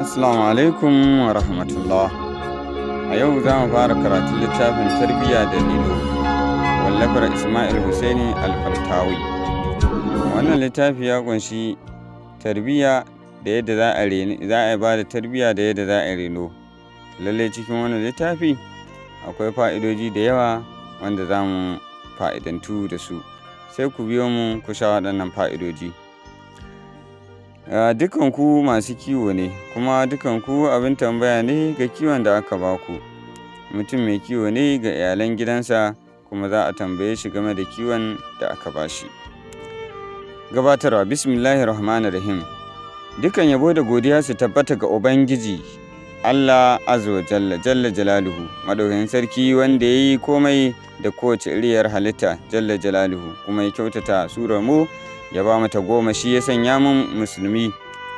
Assalamu alaikum wa rahmatullah. A yau za mu fara karatun littafin tarbiyya da lilo, wallafar Ismail Hussaini Al-Faltawi. Wannan littafi ya ƙunshi tarbiyya da yadda za a ba da tarbiyya da yadda za a reno. Lallai cikin wannan littafi akwai fa'idoji da yawa wanda za mu fa'idantu da su. Sai ku biyo mu ku sha waɗannan fa'idoji. Dukanku masu kiwo ne, kuma dukanku abin tambaya ne ga kiwon da aka ba ku. Mutum mai kiwo ne ga iyalan gidansa, kuma za a tambaye shi game da kiwon da aka ba shi. Gabatarwa. Bismillahirrahmanirrahim. Dukan yabo da godiya su tabbata ga Ubangiji Allah azza wa jalla jalaluhu, madaukakin sarki wanda ya yi komai da kowace iriyar halitta jalla jalaluhu, kuma ya kyautata surar mu, ya ba mata goma, shi ya sanya mun musulmi.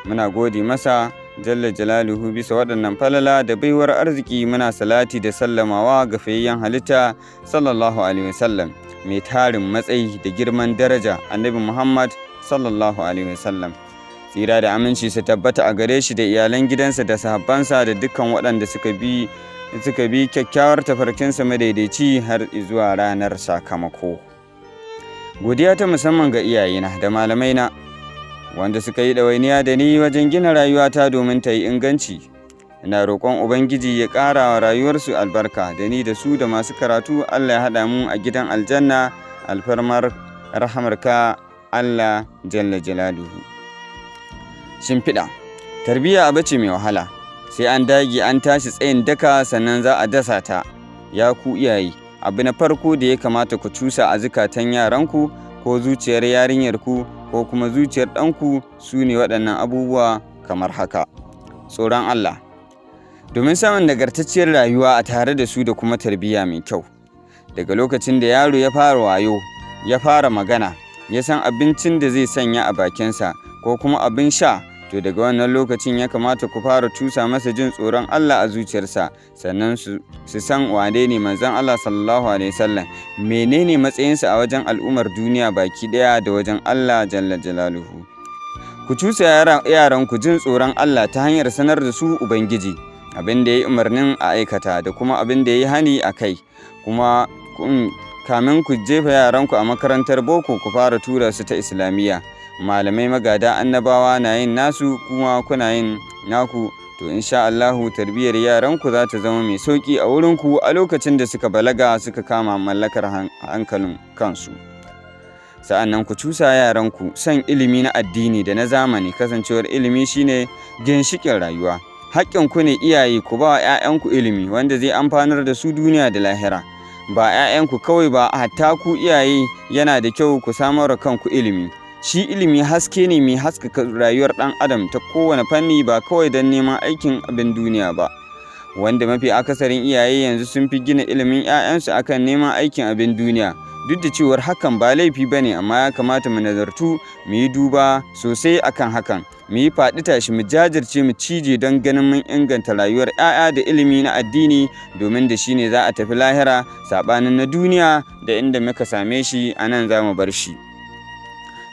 Muna gode masa jalla jalaluhu bisa waɗannan falala da baiwar arziki. Muna salati da sallamawa ga fayayyen halitta sallallahu alaihi wasallam, mai tarin matsayi da girman daraja, annabi Muhammad sallallahu alaihi wasallam. Tsira da aminci su tabbata a gare shi da iyalan gidansa da sahabbansa da dukkan waɗanda suka bi kyakkyawar tafarkinsa madaidaici har zuwa ranar sakamako. Godiya ta musamman ga iyayena da malamaina wanda suka yi ɗawainiya da ni wajen gina rayuwata domin ta yi inganci. Ina roƙon Ubangiji ya ƙara wa rayuwarsu albarka, da ni da su da masu karatu. Allah ya haɗa mu a gidan aljanna alfarmar rahamarka Allah jalla jalaluhu. Shimfiɗa. Tarbiyya abu ce mai wahala, sai an dage an tashi tsayin daka sannan za a dasa ta. Ya ku iyaye, abu na farko da ya kamata ku cusa a zukatan yaranku ko zuciyar yarinyarku ko kuma zuciyar ɗanku su ne waɗannan abubuwa kamar haka. Tsoron Allah, domin samun nagartacciyar rayuwa a tare da su da kuma tarbiyya mai kyau. Daga lokacin da yaro ya fara wayo, ya fara magana, ya san abincin da zai sanya a bakinsa ko kuma abin sha, to daga wannan lokacin ya kamata ku fara cusa masa jin tsoron Allah a zuciyarsa, sannan su san wane ne manzon Allah sallallahu alaihi wasallam, menene matsayinsa a wajen al'ummar duniya baki daya da wajen Allah jalla jalaluhu. Ku cusa yaran ku jin tsoron Allah ta hanyar sanar da su Ubangiji, abin da ya yi umarnin a aikata da kuma abin da ya yi hani a kai. Kuma kamin ku jefa yaranku a makarantar boko, ku fara tura su ta islamiyya. Malamai magada annabawa na yin nasu, kuma kuna yin naku, to insha Allahu tarbiyyar yaranku za ta zama mai sauki a wurinku a lokacin da suka balaga, suka kama mallakar hankalin kansu. Sa'annan ku cusa yaranku son ilimi na addini da na zamani, kasancewar ilimi shine ginshiƙin rayuwa. Haƙƙinku ne iyaye ku ba wa 'ya'yanku ilimi wanda zai amfanar da su duniya da lahira. Ba 'ya'yanku kawai ba, hatta ku iyaye yana da kyau ku samar da kanku ilimi. Shi ilimi haske ne mai haskaka rayuwar ɗan adam ta kowane fanni, ba kawai don neman aikin abin duniya ba, wanda mafi akasarin iyaye yanzu sun fi gina ilimin 'ya'yansu akan neman aikin abin duniya. Duk da cewar hakan ba laifi ba ne, amma ya kamata mu nazartu, mu yi duba sosai akan hakan, mu yi faɗi tashi, mu jajirce, mu cije don ganin mun inganta rayuwar 'ya'ya da ilimi na addini, domin da shi ne za a tafi lahira, saɓanin na duniya da inda muka same shi a nan za mu bar shi.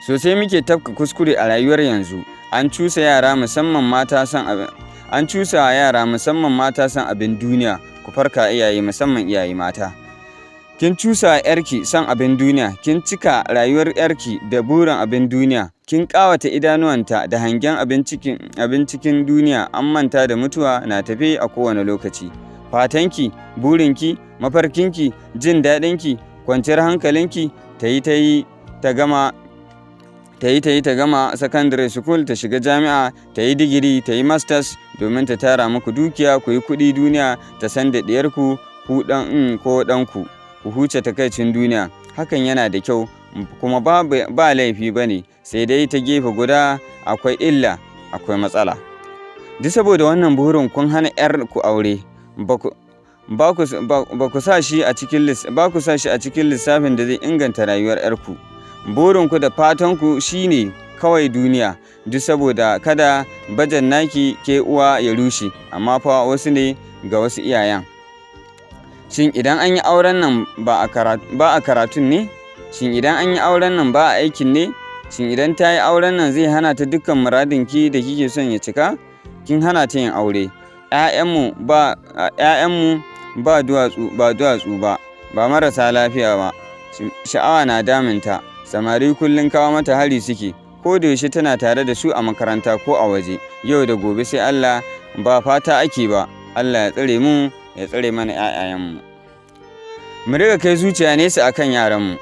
Sosai muke tafka kuskure a rayuwar yanzu. An cusa yara musamman mata son abin duniya. Ku farka iyaye, musamman iyaye mata. Kin cusa yarki son abin duniya, kin cika rayuwar yarki da burin abin duniya, kin ƙawata idanuwanta da hangen abin cikin duniya, an manta da mutuwa na tafe a kowane lokaci. Fatanki, burinki, mafarkinki, jin daɗinki, kwanciyar hankalinki ta yi ta gama secondary school, ta shiga jami'a, ta yi digiri, ta yi masters, domin ta tara muku dukiya, ku yi kuɗi duniya, ta san da ɗiyarku ko ɗanku, ku huce takaicin duniya. Hakan yana da kyau, kuma ba laifi ba ne, sai dai ta gefe guda akwai illa, akwai matsala. Duk saboda wannan burin kun hana 'yar ku aure, ba ku sa shi a cikin lissafin da zai inganta rayuwar 'yarku. Burinku da fatanku shi ne kawai duniya, duk saboda kada bajan naki ke uwa ya rushe, amma fa wasu ne ga wasu iyayen. Shin idan an yi auren nan ba a karatun ne? Shin idan an yi auren nan ba a aikin ne? Shin idan ta yi auren nan zai hana ta dukkan muradinki da kike son ya cika? kin hana ta yin aure. ‘Ya'yanmu ba duwatsu ba marasa lafiya ba, sha'awa na damunta, samari kullum kawo mata hari suke, ko da yaushe tana tare da su a makaranta ko a waje, yau da gobe sai Allah, ba fata ake ba. Allah ya tsare mu, ya tsare mana ‘ya'yayenmu. Mu riƙa kai zuciya nesa akan yaranmu.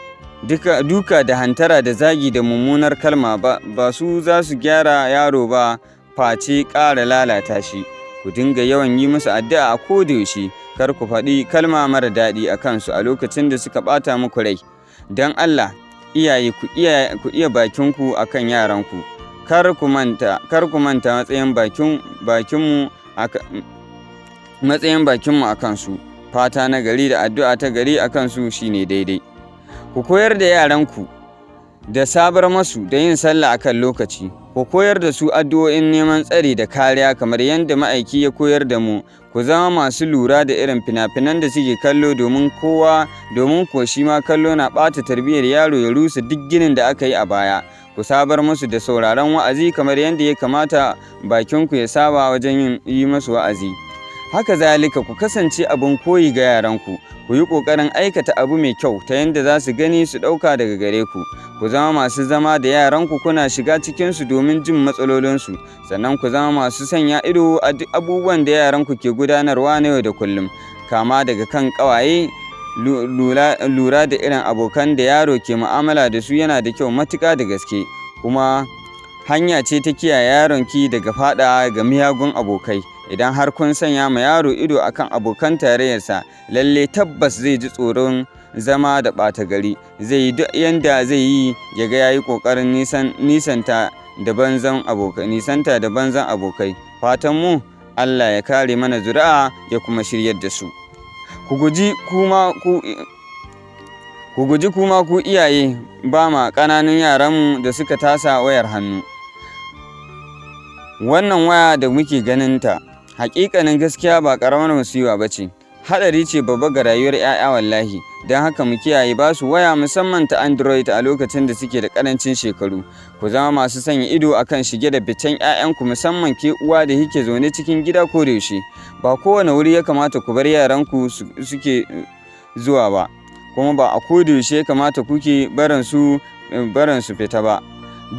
Duka da hantara da zagi da mummunar kalma ba su za su gyara yaro ba, face ƙara lalata shi. Ku dinga yawan yi musu addu'a a kodayaushe, kar ku faɗi kalma mara daɗi a kansu a lokacin da suka ɓata muku rai. Don Allah, iyaye ku iya bakinku a kan yaranku, kar ku manta matsayin bakinmu a kansu. Fata na gari da addu'a ta gari a kansu shine daidai. Ku koyar da yaranku da sabar masu da yin sallah a kan lokaci. Ku koyar da su addu'o'in neman tsari da kariya kamar yadda ma'aiki ya koyar da mu. Ku zama masu lura da irin fina-finan da suke kallo, domin kuwa shi ma kallo na ɓata tarbiyyar yaro, ya rusa duk ginin da aka yi a baya. Ku sabar musu da sauraron wa'azi kamar yadda ya kamata bakinku ya saba wajen yi masu wa'azi. Haka zalika ku kasance abin koyi ga yaranku. Ku yi ƙoƙarin aikata abu mai kyau ta yadda za su gani su ɗauka daga gare ku. Ku zama masu zama da yaranku, kuna shiga cikinsu domin jin matsalolinsu, sannan ku zama masu sanya ido a duk abubuwan da yaranku ke gudanarwa na yau da kullum, kama daga kan ƙawaye. Lura da irin abokan da yaro ke mu'amala da su yana da kyau matuƙa da gaske, kuma hanya ce ta kiyaye yaronki daga faɗawa ga miyagun abokai. Idan har kun sanya ma yaro ido akan abokan tarayyarsa, lalle tabbas zai ji tsoron zama da ɓata gari. Zai yi duk yanda zai yi ya ga yayi ƙoƙarin nisanta da banzan abokai. Fatan mu Allah ya kare mana zuri'a, ya kuma shiryar da su. Ku guji kuma ku iyaye ba ma ƙananun yaranmu da suka tasa wayar hannu. Wannan waya da muke ganinta, haƙiƙanin gaskiya ba ƙaramar musiba ba ce, haɗari ce babba ga rayuwar 'ya'ya wallahi. Don haka mu kiyaye ba su waya, musamman ta Android, a lokacin da suke da ƙarancin shekaru. Ku zama masu sanya ido akan shige da ficen 'ya'yanku, musamman ke uwa da kike zaune cikin gida ko da yaushe. Ba kowane wuri ya kamata ku bar yaranku suke zuwa ba, kuma ba a ko da yaushe ya kamata kuke barin su fita ba.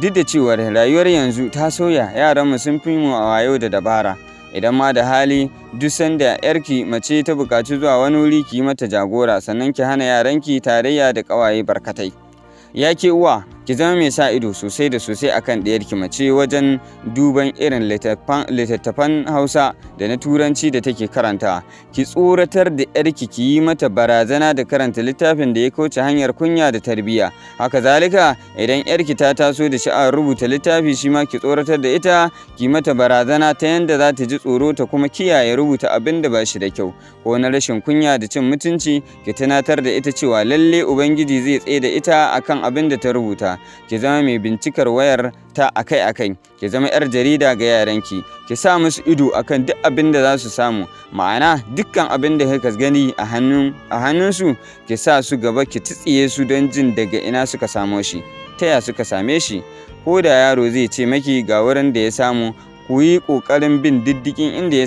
Duk da cewar rayuwar yanzu ta sauya, yaranmu sun fi mu a wayo da dabara. Idan ma da hali, duk sanda yarki mace ta buƙaci zuwa wani wuri, ki yi mata jagora, sannan ki hana yaranki tarayya da ƙawaye barkatai. Ya ke uwa, ki zama mai sa ido sosai da sosai akan ɗiyarki mace wajen duban irin littattafan Hausa da na Turanci da take karanta. Ki tsoratar da yarki, ki yi mata barazana da karanta littafin da ya kauce hanyar kunya da tarbiyya. Haka zalika, idan yarki ta taso da sha'awar rubuta littafi, shi ma ki tsoratar da ita, ki mata barazana ta yanda za ta ji tsoro ta kuma kiyaye rubuta abin da ba shi da kyau ko na rashin kunya da cin mutunci. Ki tunatar da ita cewa lalle Ubangiji zai tsaye da ita akan abin da ta rubuta. Ki zama mai bincikar wayar ta akai-akai. Ki zama 'yar jarida ga yaranki. Ki sa musu ido akan duk abin da za su samu, ma'ana dukkan abin da kika gani a hannunsu, ki sa su gaba, ki tsiye su don jin daga ina suka samo shi, ta ya suka same shi. Ko da yaro zai ce maki ga wurin da ya samu, ku yi ƙoƙarin bin diddigin inda ya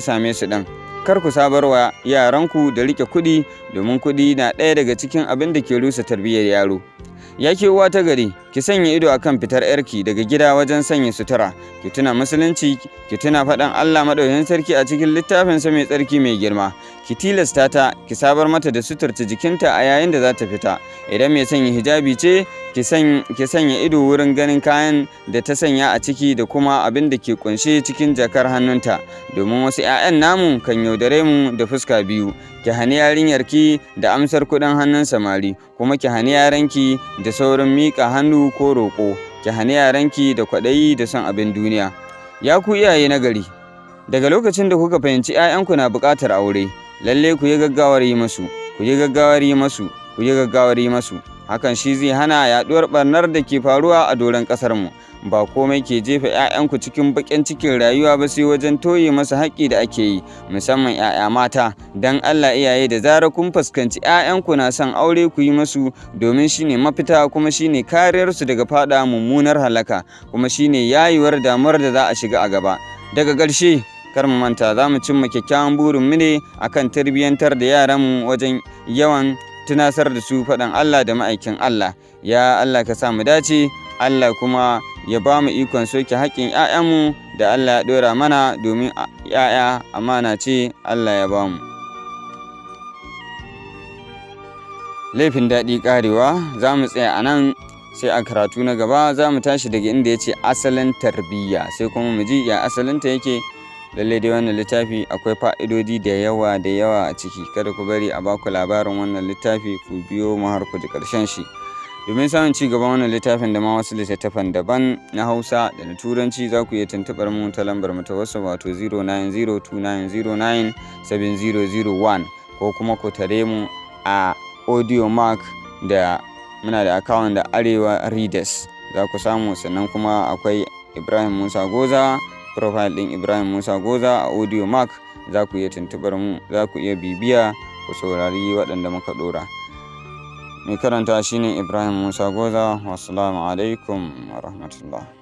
same su ɗin. Kar ku sabarwa yaranku da riƙe kuɗi, domin kuɗi na ɗaya daga cikin abin da ke rusa tarbiyyar yaro. Ya ke uwa ta gari, ki sanya ido akan fitar yarki daga gida wajen sanya sutura. Ki tuna musulunci, ki tuna faɗan Allah Maɗaukakin Sarki a cikin littafinsa mai tsarki mai girma. Ki tilasta ta, ki sabar mata da suturta jikinta a yayin da za ta fita. Idan mai sanya hijabi ce, ki sanya ido wurin ganin kayan da ta sanya a ciki da kuma abin da ke kunshe cikin jakar hannunta, domin wasu 'ya'yan namu kan yaudare mu da fuska biyu. Ki hani yarinyarki da amsar kuɗin hannun samari, kuma ki hani yaranki da saurin miƙa hannu ko roƙo. Ki hani yaranki da kwaɗayi da son abin duniya. Ya ku iyaye na gari, daga lokacin da kuka fahimci 'ya'yanku na buƙatar aure, lalle ku yi gaggawar yi masu. Hakan shi zai hana yaɗuwar ɓarnar da ke faruwa a doron ƙasarmu. Ba komai ke jefa 'ya'yanku cikin baƙin cikin rayuwa ba, sai wajen toye masa haƙƙi da ake yi, musamman 'ya'ya mata. Don Allah iyaye, da zarar kun fuskanci 'ya'yanku na son aure, ku yi masu, domin shine mafita, kuma shine kariyarsu daga faɗa mummunar halaka, kuma shine yayuwar damuwar da za a shiga a gaba. Daga ƙarshe kar mu manta za mu cimma kyakkyawan burinmu ne akan tarbiyyantar da yaranmu wajen yawan tunasar da su faɗin Allah da ma'aikin Allah. Ya Allah ka sa mu dace, Allah kuma ya ba mu ikon soke haƙƙin 'ya'yanmu da Allah ya ɗora mana, domin 'ya'ya amana ce Allah ya ba mu. Laifin daɗi ƙarewa, za mu tsaya a nan, sai a karatu na gaba za mu tashi daga inda ya ce asalin tarbiyya, sai kuma mu ji ya asalinta yake. Lallai dai wannan littafi akwai fa'idodi da yawa a ciki. Kada ku bari a baku labarin wannan littafi, ku biyo mu har ku ji ƙarshen shi. Domin samun ci gaban wannan littafin da ma wasu littattafan daban na Hausa da na Turanci, za ku iya tuntuɓar mu ta lambar mu ta WhatsApp, wato 09029097001, ko kuma ku tare mu a Audiomack, da muna da account da Arewa Readers, za ku samu. Sannan kuma akwai Ibrahim Musa Goza, profile ɗin Ibrahim Musa Goza a Audiomack, za ku iya tuntuɓar mu, za ku iya bibiya ku saurari waɗanda muka ɗora. Mai karanta shine Ibrahim Musa Goza. Wassalamu alaikum wa rahmatullah.